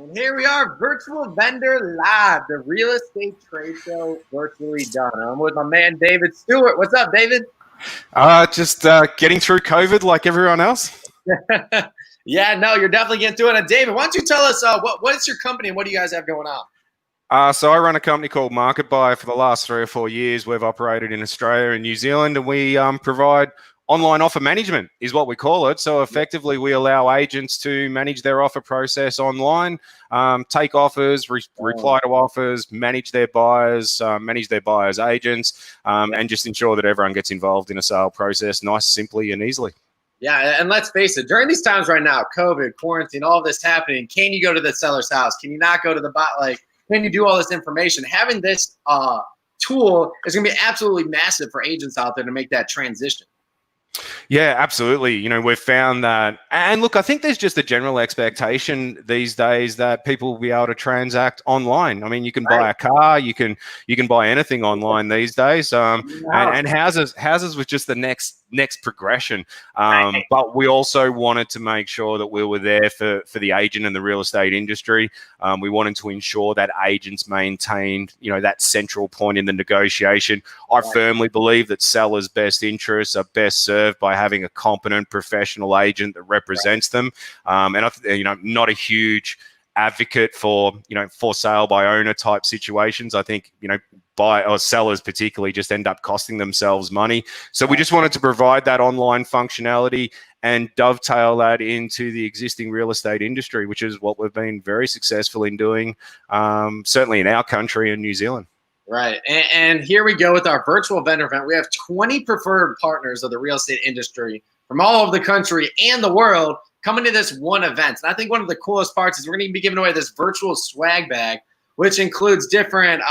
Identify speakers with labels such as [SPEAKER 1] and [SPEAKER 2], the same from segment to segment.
[SPEAKER 1] And here we are, Virtual Vendor Live, the real estate trade show virtually done. I'm with my man, David Stewart. What's up, David?
[SPEAKER 2] Just getting through COVID like everyone else.
[SPEAKER 1] Yeah, no, you're definitely getting through it. And David, why don't you tell us what is your company and what do you guys have going on?
[SPEAKER 2] So I run a company called MarketBuy. For the last 3 or 4 years, we've operated in Australia and New Zealand, and we provide online offer management, is what we call it. So effectively, we allow agents to manage their offer process online, take offers, reply to offers, manage their buyers, agents, and just ensure that everyone gets involved in a sale process nice, simply, and easily.
[SPEAKER 1] Yeah, and let's face it, during these times right now, COVID, quarantine, all this happening, can you go to the seller's house? Can you not go to the bot? Can you do all this information? Having this tool is going to be absolutely massive for agents out there to make that transition.
[SPEAKER 2] Yeah, absolutely. We've found that, and look, I think there's just a general expectation these days that people will be able to transact online. I mean, you can buy a car, you can buy anything online these days. And houses was just the next progression. But we also wanted to make sure that we were there for the agent and the real estate industry. We wanted to ensure that agents maintained, that central point in the negotiation. I firmly believe that sellers' best interests are best served by having a competent professional agent that represents them. And not a huge advocate for sale by owner type situations. I think buy or sellers particularly just end up costing themselves money. So we just wanted to provide that online functionality and dovetail that into the existing real estate industry, which is what we've been very successful in doing, certainly in our country and New Zealand.
[SPEAKER 1] Right. And here we go with our virtual vendor event. We have 20 preferred partners of the real estate industry from all over the country and the world coming to this one event. And I think one of the coolest parts is we're going to be giving away this virtual swag bag, which includes different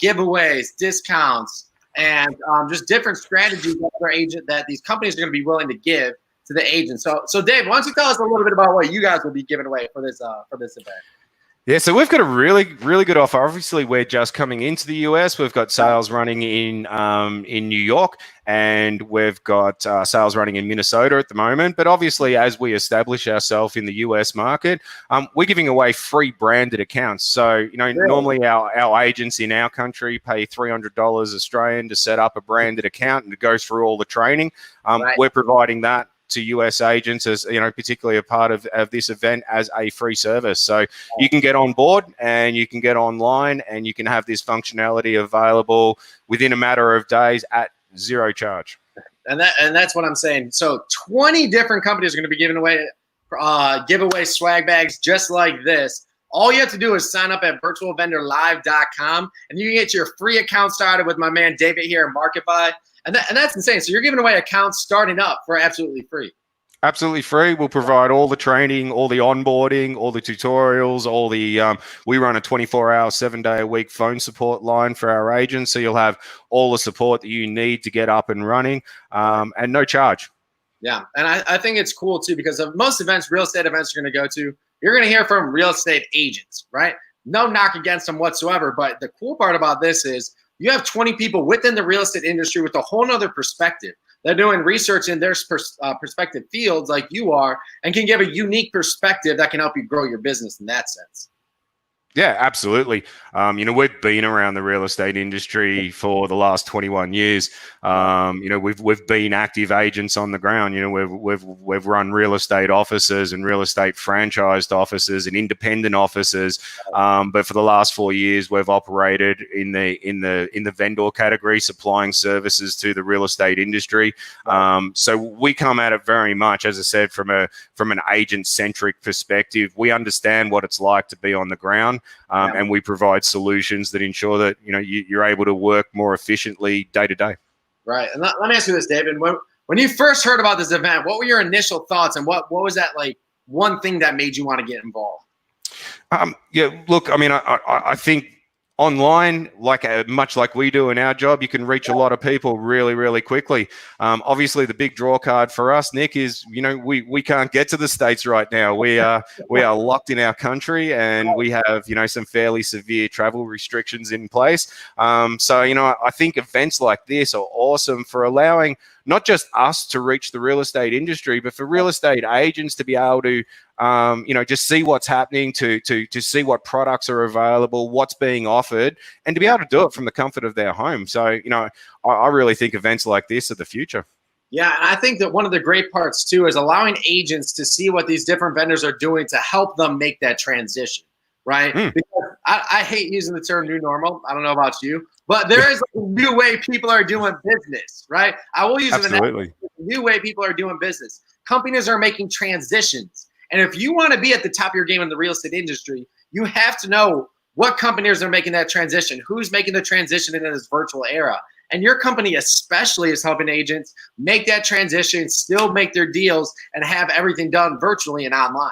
[SPEAKER 1] giveaways, discounts, and just different strategies that these companies are going to be willing to give to the agents. So Dave, why don't you tell us a little bit about what you guys will be giving away for this event?
[SPEAKER 2] Yeah, so we've got a really, really good offer. Obviously, we're just coming into the US. We've got sales running in New York, and we've got sales running in Minnesota at the moment. But obviously, as we establish ourselves in the US market, we're giving away free branded accounts. So, normally our agents in our country pay $300 Australian to set up a branded account and to go through all the training. We're providing that to US agents as particularly a part of this event as a free service. So you can get on board and you can get online and you can have this functionality available within a matter of days at zero charge.
[SPEAKER 1] And that's what I'm saying. So 20 different companies are going to be giving away giveaway swag bags just like this. All you have to do is sign up at virtualvendorlive.com and you can get your free account started with my man David here at MarketBuy. And that's insane. So you're giving away accounts starting up for absolutely free.
[SPEAKER 2] Absolutely free. We'll provide all the training, all the onboarding, all the tutorials, all the we run a 24-hour, 7-day-a-week phone support line for our agents. So you'll have all the support that you need to get up and running and no charge.
[SPEAKER 1] Yeah. And I think it's cool too, because of most events, real estate events you're going to go to, you're going to hear from real estate agents, right? No knock against them whatsoever. But the cool part about this is you have 20 people within the real estate industry with a whole nother perspective. They're doing research in their perspective fields like you are and can give a unique perspective that can help you grow your business in that sense.
[SPEAKER 2] Yeah, absolutely. We've been around the real estate industry for the last 21 years. We've been active agents on the ground. We've run real estate offices and real estate franchised offices and independent offices. But for the last 4 years, we've operated in the vendor category, supplying services to the real estate industry. So we come at it very much, as I said, from an agent centric perspective. We understand what it's like to be on the ground. And we provide solutions that ensure that you're able to work more efficiently day to day.
[SPEAKER 1] Right. And let me ask you this, David. When you first heard about this event, what were your initial thoughts, and what was that one thing that made you want to get involved?
[SPEAKER 2] Look, I mean, I think online, much like we do in our job, you can reach a lot of people really, really quickly. Obviously, the big draw card for us, Nick, is we can't get to the States right now. We are locked in our country, and we have some fairly severe travel restrictions in place. So I think events like this are awesome for allowing not just us to reach the real estate industry, but for real estate agents to be able to just see what's happening, to see what products are available, what's being offered, and to be able to do it from the comfort of their home. So, I really think events like this are the future.
[SPEAKER 1] Yeah, and I think that one of the great parts too is allowing agents to see what these different vendors are doing to help them make that transition, right? Because I hate using the term new normal. I don't know about you, but there is a new way people are doing business, right? I will use
[SPEAKER 2] Absolutely.
[SPEAKER 1] a new way people are doing business. Companies are making transitions. And if you want to be at the top of your game in the real estate industry, you have to know what companies are making that transition, who's making the transition into this virtual era. And your company especially is helping agents make that transition, still make their deals, and have everything done virtually and online.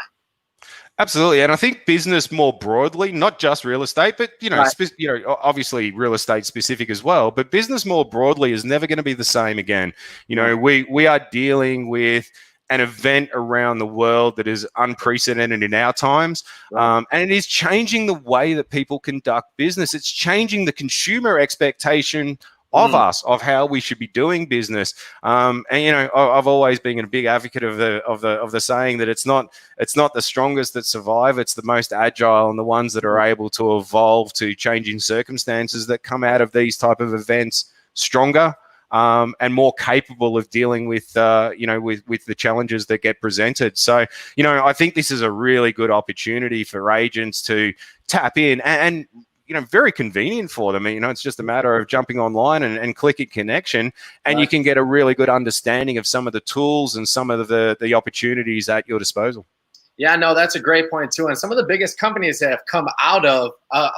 [SPEAKER 2] Absolutely, and I think business more broadly, not just real estate, but right. Obviously real estate specific as well. But business more broadly is never going to be the same again. We are dealing with an event around the world that is unprecedented in our times, and it is changing the way that people conduct business. It's changing the consumer expectation of us, of how we should be doing business. I've always been a big advocate of the saying that it's not the strongest that survive, it's the most agile and the ones that are able to evolve to changing circumstances that come out of these type of events stronger and more capable of dealing with the challenges that get presented. So, I think this is a really good opportunity for agents to tap in and very convenient for them. It's just a matter of jumping online and clicking connection, and you can get a really good understanding of some of the tools and some of the opportunities at your disposal.
[SPEAKER 1] Yeah, no, that's a great point too. And some of the biggest companies that have come out of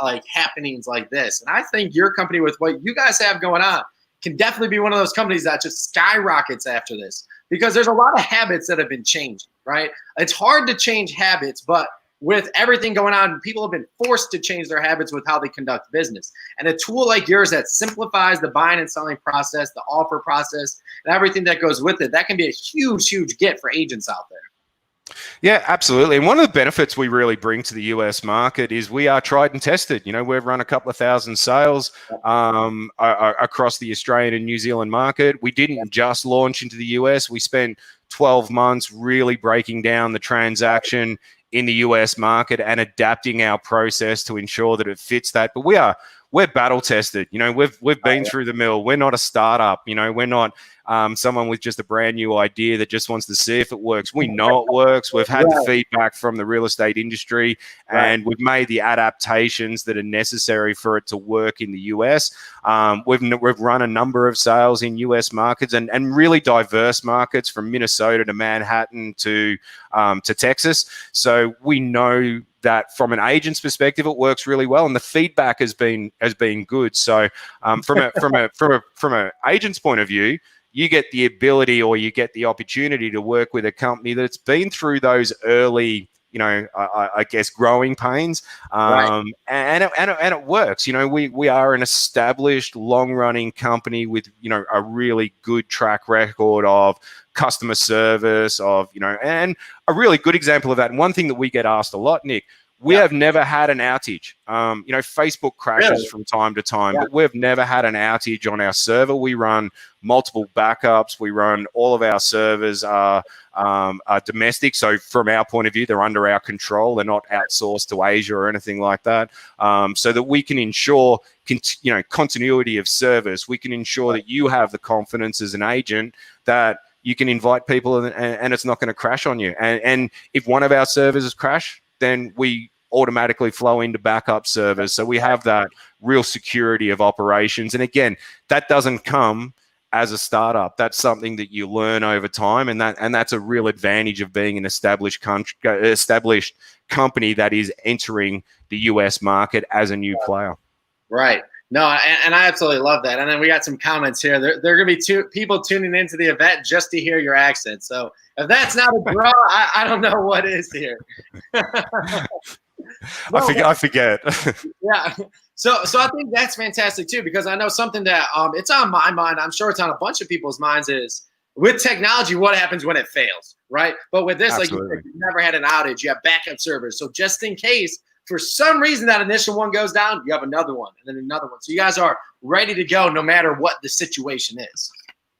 [SPEAKER 1] like happenings like this. And I think your company, with what you guys have going on, can definitely be one of those companies that just skyrockets after this, because there's a lot of habits that have been changing, right? It's hard to change habits, but with everything going on, people have been forced to change their habits with how they conduct business. And a tool like yours that simplifies the buying and selling process, the offer process, and everything that goes with it, that can be a huge, huge get for agents out there.
[SPEAKER 2] Yeah, absolutely. And one of the benefits we really bring to the US market is we are tried and tested. We've run a couple of thousand sales across the Australian and New Zealand market. We didn't just launch into the US. We spent 12 months really breaking down the transaction in the US market and adapting our process to ensure that it fits that. But we're battle tested. We've been through the mill. We're not a startup. We're not someone with just a brand new idea that just wants to see if it works. We know it works. We've had the feedback from the real estate industry, and we've made the adaptations that are necessary for it to work in the US. We've run a number of sales in US markets and really diverse markets, from Minnesota to Manhattan to Texas. So we know that from an agent's perspective, it works really well, and the feedback has been good. So from an agent's point of view, you get the ability, or you get the opportunity to work with a company that's been through those early, I guess, growing pains, and it works. We are an established, long-running company with a really good track record of customer service, and a really good example of that. And one thing that we get asked a lot, Nick, we have never had an outage. Facebook crashes from time to time, but we've never had an outage on our server. We run multiple backups. We run all of our servers are domestic. So from our point of view, they're under our control. They're not outsourced to Asia or anything like that. So that we can ensure continuity of service. We can ensure that you have the confidence as an agent that you can invite people and it's not going to crash on you. And if one of our servers crash, then we automatically flow into backup servers. So we have that real security of operations. And again, that doesn't come as a startup. That's something that you learn over time, and that's a real advantage of being an established company that is entering the US market as a new player.
[SPEAKER 1] Right. No, and I absolutely love that. And then we got some comments here. There are going to be people tuning into the event just to hear your accent. So if that's not a draw, I don't know what is here.
[SPEAKER 2] I forget.
[SPEAKER 1] Yeah. So I think that's fantastic too, because I know something that it's on my mind. I'm sure it's on a bunch of people's minds is, with technology, what happens when it fails, right? But with this,
[SPEAKER 2] Absolutely.
[SPEAKER 1] like you never had an outage, you have backup servers. So just in case, for some reason, that initial one goes down, you have another one and then another one. So you guys are ready to go no matter what the situation is.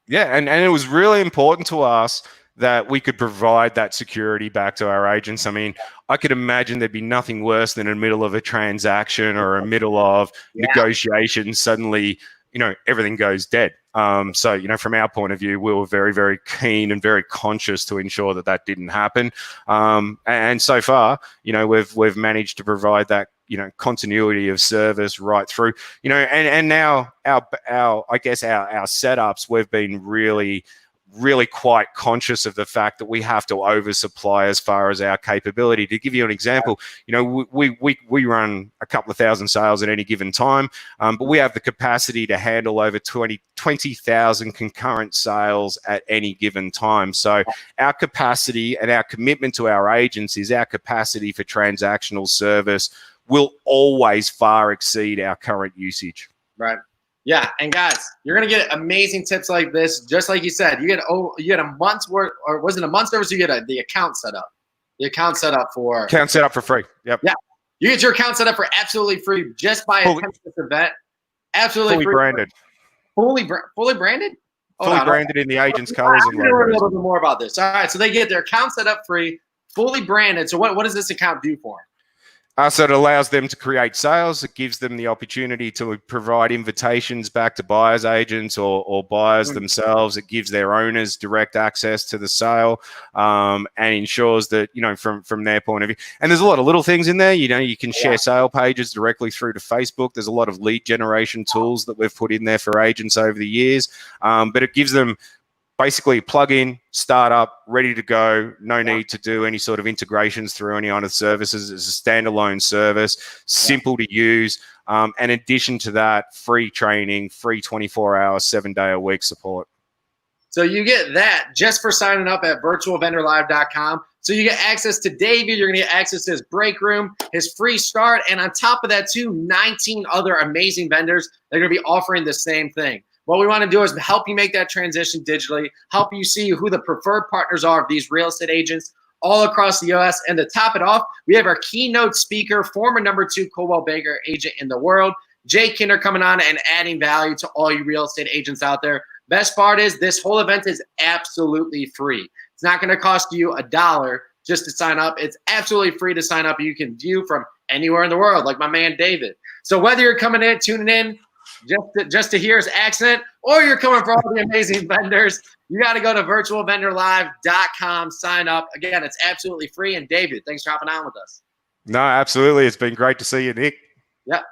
[SPEAKER 2] Yeah, and it was really important to us that we could provide that security back to our agents. I mean, I could imagine there'd be nothing worse than in the middle of a transaction or a middle of negotiations, suddenly, everything goes dead. So, from our point of view, we were very, very keen and very conscious to ensure that that didn't happen. And so far, we've managed to provide that, continuity of service right through, and now our setups, we've been really quite conscious of the fact that we have to oversupply as far as our capability. To give you an example, we run a couple of thousand sales at any given time, but we have the capacity to handle over 20,000 concurrent sales at any given time. So our capacity and our commitment to our agents is our capacity for transactional service will always far exceed our current usage.
[SPEAKER 1] Right. Yeah, and guys, you're gonna get amazing tips like this. Just like you said, you get a month's worth, or was it a month's service? You get the account set up. The account set up for
[SPEAKER 2] free. Yep.
[SPEAKER 1] Yeah, you get your account set up for absolutely free just by attending this event. Absolutely
[SPEAKER 2] fully
[SPEAKER 1] free.
[SPEAKER 2] Branded.
[SPEAKER 1] Fully branded.
[SPEAKER 2] Fully branded in the agent's colors and
[SPEAKER 1] logos.
[SPEAKER 2] logos.
[SPEAKER 1] A little bit more about this. All right, so they get their account set up free, fully branded. So what does this account do for them?
[SPEAKER 2] So it allows them to create sales. It gives them the opportunity to provide invitations back to buyers agents or buyers themselves. It gives their owners direct access to the sale, and ensures that, from their point of view. And there's a lot of little things in there. You can share sale pages directly through to Facebook. There's a lot of lead generation tools that we've put in there for agents over the years. But it gives them basically plug in, start up, ready to go. No need to do any sort of integrations through any other services. It's a standalone service, simple to use. And in addition to that, free training, free 24-hour, 7-day-a-week support.
[SPEAKER 1] So you get that just for signing up at virtualvendorlive.com. So you get access to David. You're going to get access to his break room, his free start. And on top of that, 19 other amazing vendors that are going to be offering the same thing. What we want to do is help you make that transition digitally, help you see who the preferred partners are of these real estate agents all across the U.S. And to top it off, we have our keynote speaker, former #2 Coldwell Banker agent in the world, Jay Kinder, coming on and adding value to all you real estate agents out there. Best part is this whole event is absolutely free. It's not going to cost you $1 just to sign up. It's absolutely free to sign up. You can view from anywhere in the world, like my man David. So whether you're coming in, tuning in, just to hear his accent, or you're coming for all the amazing vendors, you got to go to virtualvendorlive.com, sign up. Again, it's absolutely free. And David, thanks for hopping on with us.
[SPEAKER 2] No, absolutely. It's been great to see you, Nick.
[SPEAKER 1] Yep.